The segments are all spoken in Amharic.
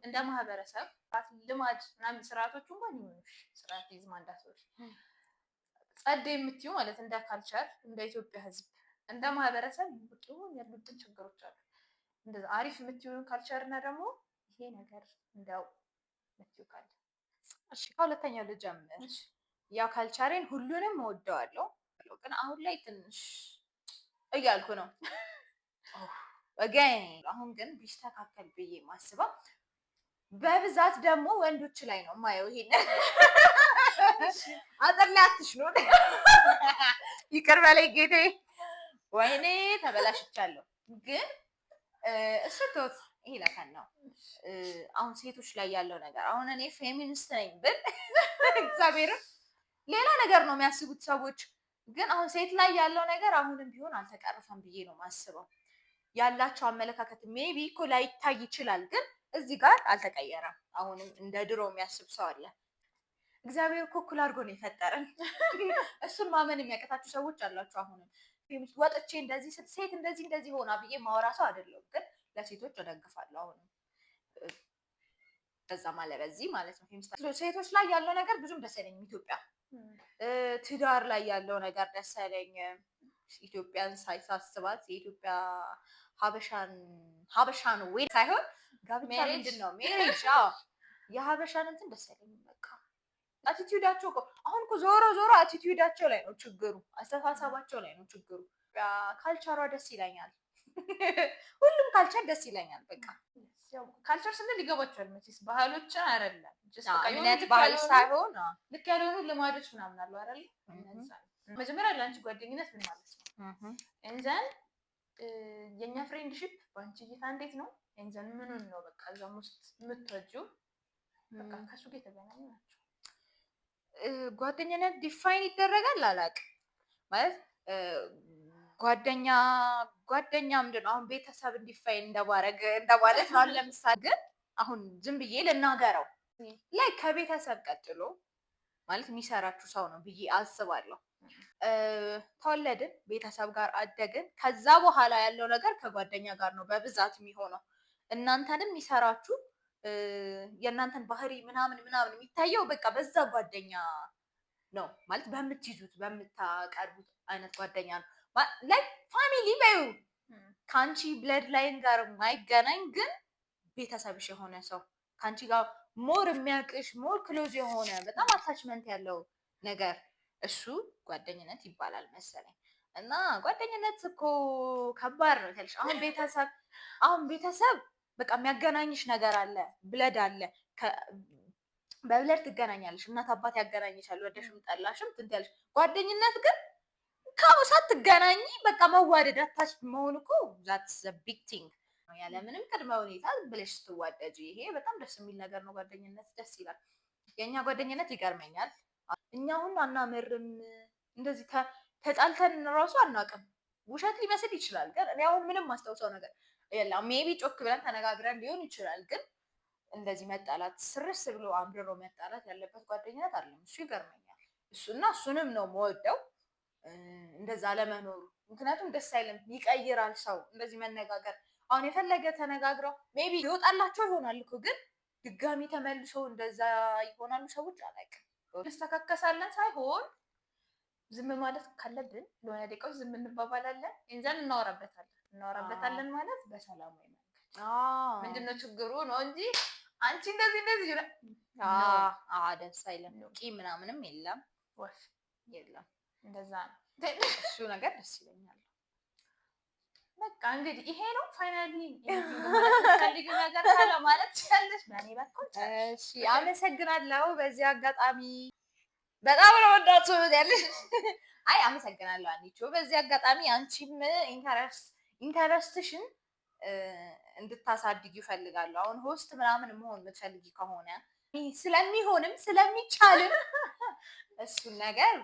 እንደ ማህበረሰብ ልማድ ምናምን ስርዓቶች እንኳን ይሆኑሽ ስርዓት ይዝ ማንዳቶች ጸደ የምትዩ ማለት እንደ ካልቸር እንደ ኢትዮጵያ ህዝብ እንደ ማህበረሰብ ያሉትን ችግሮች አሉ። እንደዛ አሪፍ የምትዩ ካልቸር እና ደግሞ ይሄ ነገር እንደው የምትዩ ካለ እሺ ከሁለተኛው ልጀምር። ያው ካልቸሬን ሁሉንም እወደዋለሁ ግን አሁን ላይ ትንሽ እያልኩ ነው ወገን። አሁን ግን ቢስተካከል ብዬ ማስበው በብዛት ደግሞ ወንዶች ላይ ነው ማየው። ይሄን አጥላትሽ ነው ይቅር በለኝ ጌታዬ፣ ወይኔ ተበላሽቻለሁ። ግን እሱ ተውት፣ ይሄ ለካን ነው። አሁን ሴቶች ላይ ያለው ነገር አሁን እኔ ፌሚኒስት ነኝ ብል እግዚአብሔርን ሌላ ነገር ነው የሚያስቡት ሰዎች። ግን አሁን ሴት ላይ ያለው ነገር አሁንም ቢሆን አልተቀረፈም ብዬ ነው ማስበው። ያላቸው አመለካከት ሜቢ እኮ ላይታይ ይችላል፣ ግን እዚህ ጋር አልተቀየረም። አሁንም እንደ ድሮ የሚያስብ ሰው አለ። እግዚአብሔር እኮ እኩል አድርጎ ነው የፈጠረን። እሱን ማመን የሚያቀታችሁ ሰዎች አላችሁ። አሁንም ወጥቼ እንደዚህ ሴት እንደዚህ ሆና ብዬ ማወራ ሰው አይደለም፣ ግን ለሴቶች እደግፋለሁ። አሁንም በዛ ማለት በዚህ ማለት ነው። ሴቶች ላይ ያለው ነገር ብዙም ደስ አይለኝም። ኢትዮጵያ ትዳር ላይ ያለው ነገር ደስ አይለኝም። ኢትዮጵያን ሳይሳስባት የኢትዮጵያ ሀበሻን ወይ ሳይሆን ጋብቻ ምንድነው ሜሬጅ የሀበሻን እንትን ደስ አይለኝም። በቃ አቲቲዩዳቸው እኮ አሁን እኮ ዞሮ አቲቲዩዳቸው ላይ ነው ችግሩ፣ አስተሳሰባቸው ላይ ነው ችግሩ። ካልቸሯ ደስ ይለኛል። ሁሉም ካልቸር ደስ ይለኛል። በቃ ካልቸር ስንል ይገባቸዋል መቼስ ባህሎችን አይደለም እምነት ባህል ሳይሆን ልክ ያልሆኑ ልማዶች ምናምን አሉ አይደል? መጀመሪያ ለአንቺ ጓደኝነት ምን ማለት ነው? እንዘን የኛ ፍሬንድሺፕ ባንቺ እይታ እንዴት ነው? እንዘን ምኑን ነው በቃ እዛም ውስጥ የምትወጂው? በቃ ከሱ ጋር የተገናኙ ናቸው። ጓደኝነት ዲፋይን ይደረጋል አላውቅም። ማለት ጓደኛ ምንድን ነው? አሁን ቤተሰብ እንዲፋይን እንደማለት ነው። ለምሳሌ ግን አሁን ዝም ብዬ ልናገረው ላይ ከቤተሰብ ቀጥሎ ማለት የሚሰራችሁ ሰው ነው ብዬ አስባለሁ። ተወለድን፣ ቤተሰብ ጋር አደግን። ከዛ በኋላ ያለው ነገር ከጓደኛ ጋር ነው በብዛት የሚሆነው። እናንተንም የሚሰራችሁ የእናንተን ባህሪ ምናምን የሚታየው በቃ በዛ ጓደኛ ነው ማለት በምትይዙት በምታቀርቡት አይነት ጓደኛ ነው። ላይክ ፋሚሊ በዩ ከአንቺ ብለድ ላይን ጋር ማይገናኝ ግን ቤተሰብሽ የሆነ ሰው ከአንቺ ጋር ሞር የሚያውቅሽ ሞር ክሎዝ የሆነ በጣም አታችመንት ያለው ነገር እሱ ጓደኝነት ይባላል መሰለኝ። እና ጓደኝነት እኮ ከባድ ነው ትልሽ። አሁን ቤተሰብ በቃ የሚያገናኝሽ ነገር አለ፣ ብለድ አለ። በብለድ ትገናኛለሽ፣ እናት አባት ያገናኝሻል፣ ወደሽም ጠላሽም ትንትያለሽ። ጓደኝነት ግን ሳትገናኝ በቃ መዋደድ አታች መሆን እኮ that's a big thing ነው። ያለ ምንም ቅድመ ሁኔታ ብለሽ ስትዋደጂ ይሄ በጣም ደስ የሚል ነገር ነው። ጓደኝነት ደስ ይላል። የኛ ጓደኝነት ይገርመኛል። እኛ ሁሉ አናምርም፣ እንደዚህ ተጣልተን ራሱ አናውቅም። ውሸት ሊመስል ይችላል፣ ግን እኔ አሁን ምንም ማስታውሰው ነገር የለም። ሜቢ ጮክ ብለን ተነጋግረን ሊሆን ይችላል፣ ግን እንደዚህ መጣላት ስርስ ብሎ አምርሮ መጣላት ያለበት ጓደኝነት አለ። እሱ ይገርመኛል። እሱንም ነው የምወደው እንደዛ ለመኖሩ። ምክንያቱም ደስ አይልም፣ ይቀይራል ሰው እንደዚህ መነጋገር። አሁን የፈለገ ተነጋግረው ሜቢ ይወጣላቸው ይሆናል እኮ፣ ግን ድጋሚ ተመልሶ እንደዛ ይሆናሉ ሰዎች አላውቅም። እንስተካከሳለን ሳይሆን ዝም ማለት ካለብን ለሆነ ደቂቃዎች ዝም እንባባላለን፣ እንዘን እናወራበታለን ማለት በሰላማዊ መንገድ ምንድነው ችግሩ ነው እንጂ አንቺ እንደዚህ ደስ አይልም። ቂም ምናምንም የለም እንደዛ ነው። እሱ ነገር ደስ ይለኛል። በቃ እንግዲህ ይሄ ነው ፋይናሊ ፈልግ ነገር ካለ ማለት ትችላለሽ። በእኔ በኩል እሺ፣ አመሰግናለሁ። በዚህ አጋጣሚ በጣም ነው ወዳችሁ ያለሽ። አይ አመሰግናለሁ አንቺ። በዚህ አጋጣሚ አንቺም ኢንተረስትሽን እንድታሳድጊ ይፈልጋለሁ። አሁን ሆስት ምናምን መሆን የምትፈልጊ ከሆነ ስለሚሆንም ስለሚቻልም እሱን ነገር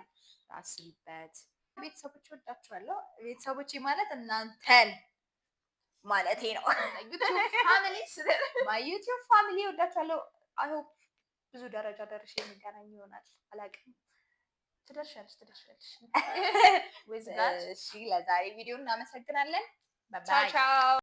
አስቢበት። ቤተሰቦች ወዳችኋለሁ። ቤተሰቦቼ ማለት እናንተን ማለቴ ነው። ዩቲዩብ ፋሚሊ ወዳችኋለሁ። አይ ሆፕ ብዙ ደረጃ ደርሼ የሚገናኝ ይሆናል። አላውቅም። ትደርሻለሽ። እሺ፣ ለዛሬ ቪዲዮ እናመሰግናለን። ቻው ቻው።